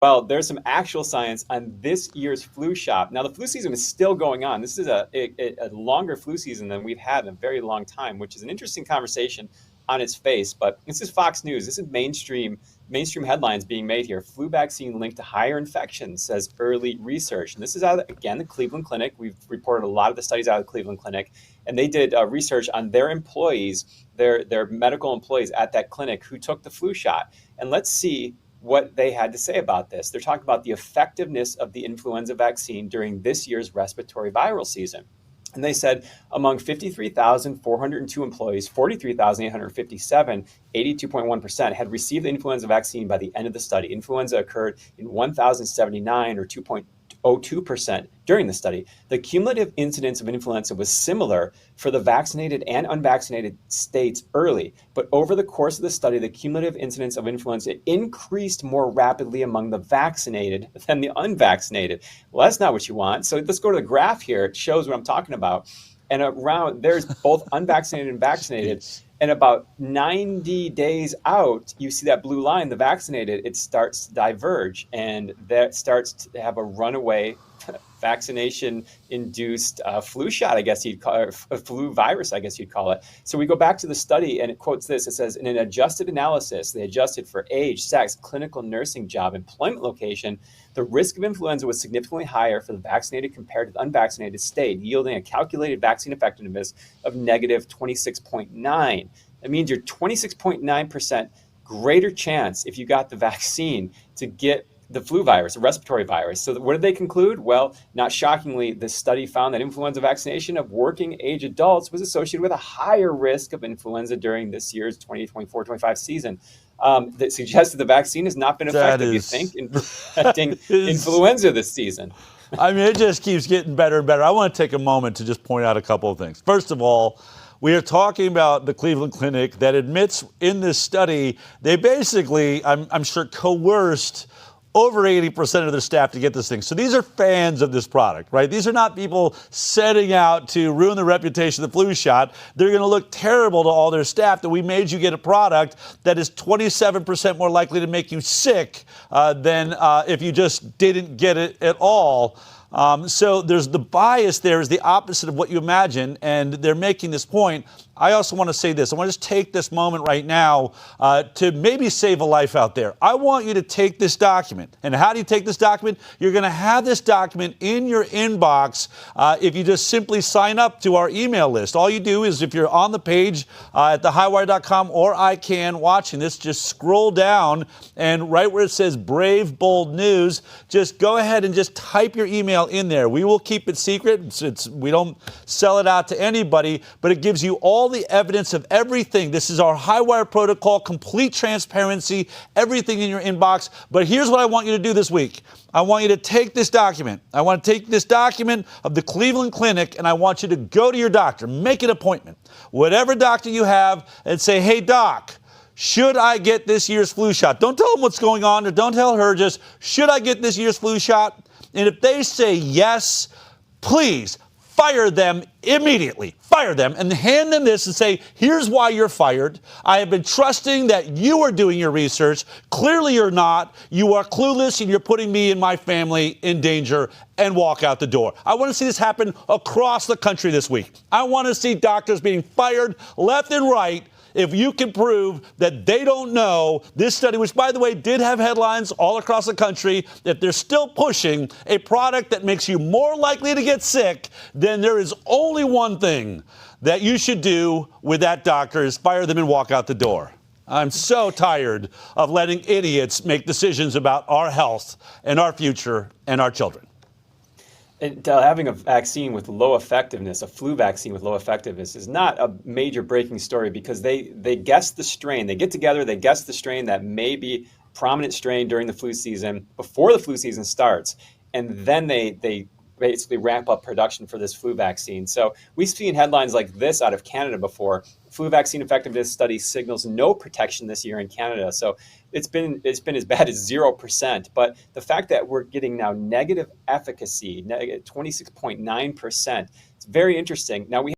Well, there's some actual science on this year's flu shot. Now, the flu season is still going on. This is a longer flu season than we've had in a very long time, which is an interesting conversation on its face. But this is Fox News. This is mainstream headlines being made here. Flu vaccine linked to higher infections, says early research. And this is out of, again, the Cleveland Clinic. We've reported a lot of the studies out of the Cleveland Clinic, and they did research on their employees, their medical employees at that clinic who took the flu shot. And let's see what they had to say about this. They're talking about the effectiveness of the influenza vaccine during this year's respiratory viral season. And they said among 53,402 employees, 43,857, 82.1%, had received the influenza vaccine by the end of the study. Influenza occurred in 1,079, or 2.02% during the study. The cumulative incidence of influenza was similar for the vaccinated and unvaccinated states early, but over the course of the study, the cumulative incidence of influenza increased more rapidly among the vaccinated than the unvaccinated. Well, that's not what you want. So let's go to the graph here. It shows what I'm talking about. And around there's both unvaccinated and vaccinated. And about 90 days out, you see that blue line, the vaccinated, it starts to diverge, and that starts to have a runaway vaccination-induced flu shot, I guess you'd call it, a flu virus, I guess you'd call it. So we go back to the study, and it quotes this. It says, in an adjusted analysis, they adjusted for age, sex, clinical nursing job, employment location. The risk of influenza was significantly higher for the vaccinated compared to the unvaccinated state, yielding a calculated vaccine effectiveness of negative 26.9. That means you're 26.9% greater chance if you got the vaccine to get the flu virus, the respiratory virus. So what did they conclude? Well, not shockingly, the study found that influenza vaccination of working age adults was associated with a higher risk of influenza during this year's 2024-25 season. That suggests that the vaccine has not been effective, you think, in preventing influenza this season. I mean, it just keeps getting better and better. I want to take a moment to just point out a couple of things. First of all, we are talking about the Cleveland Clinic that admits in this study, they basically, I'm sure, coerced over 80% of their staff to get this thing. So these are fans of this product, right? These are not people setting out to ruin the reputation of the flu shot. They're going to look terrible to all their staff that we made you get a product that is 27% more likely to make you sick than if you just didn't get it at all. So there's the bias there is the opposite of what you imagine, and they're making this point. I also want to say this. I want to just take this moment right now to maybe save a life out there. I want you to take this document. And how do you take this document? You're going to have this document in your inbox if you just simply sign up to our email list. All you do is, if you're on the page at thehighwire.com or ICANN watching this, just scroll down, and right where it says Brave Bold News, just go ahead and just type your email in there. We will keep it secret. We don't sell it out to anybody, but it gives you all the evidence of everything. This is our Highwire protocol, complete transparency, everything in your inbox. But here's what I want you to do this week. I want you to take this document. I want to take this document of the Cleveland Clinic, and I want you to go to your doctor, make an appointment, whatever doctor you have, and say, hey, doc, should I get this year's flu shot? Don't tell them what's going on, or don't tell her, just, should I get this year's flu shot? And if they say yes, please fire them immediately. Fire them and hand them this and say, here's why you're fired. I have been trusting that you are doing your research. Clearly you're not. You are clueless, and you're putting me and my family in danger, and walk out the door. I want to see this happen across the country this week. I want to see doctors being fired left and right if you can prove that they don't know this study, which, by the way, did have headlines all across the country, that they're still pushing a product that makes you more likely to get sick, then there is only one thing that you should do with that doctor, is fire them and walk out the door. I'm so tired of letting idiots make decisions about our health and our future and our children. And having a vaccine with low effectiveness, a flu vaccine with low effectiveness, is not a major breaking story, because they guess the strain. They get together, they guess the strain that may be prominent strain during the flu season before the flu season starts, and then they basically ramp up production for this flu vaccine. So we've seen headlines like this out of Canada before. Flu vaccine effectiveness study signals no protection this year in Canada. So it's been as bad as 0%. But the fact that we're getting now negative efficacy, 26.9%, it's very interesting. Now we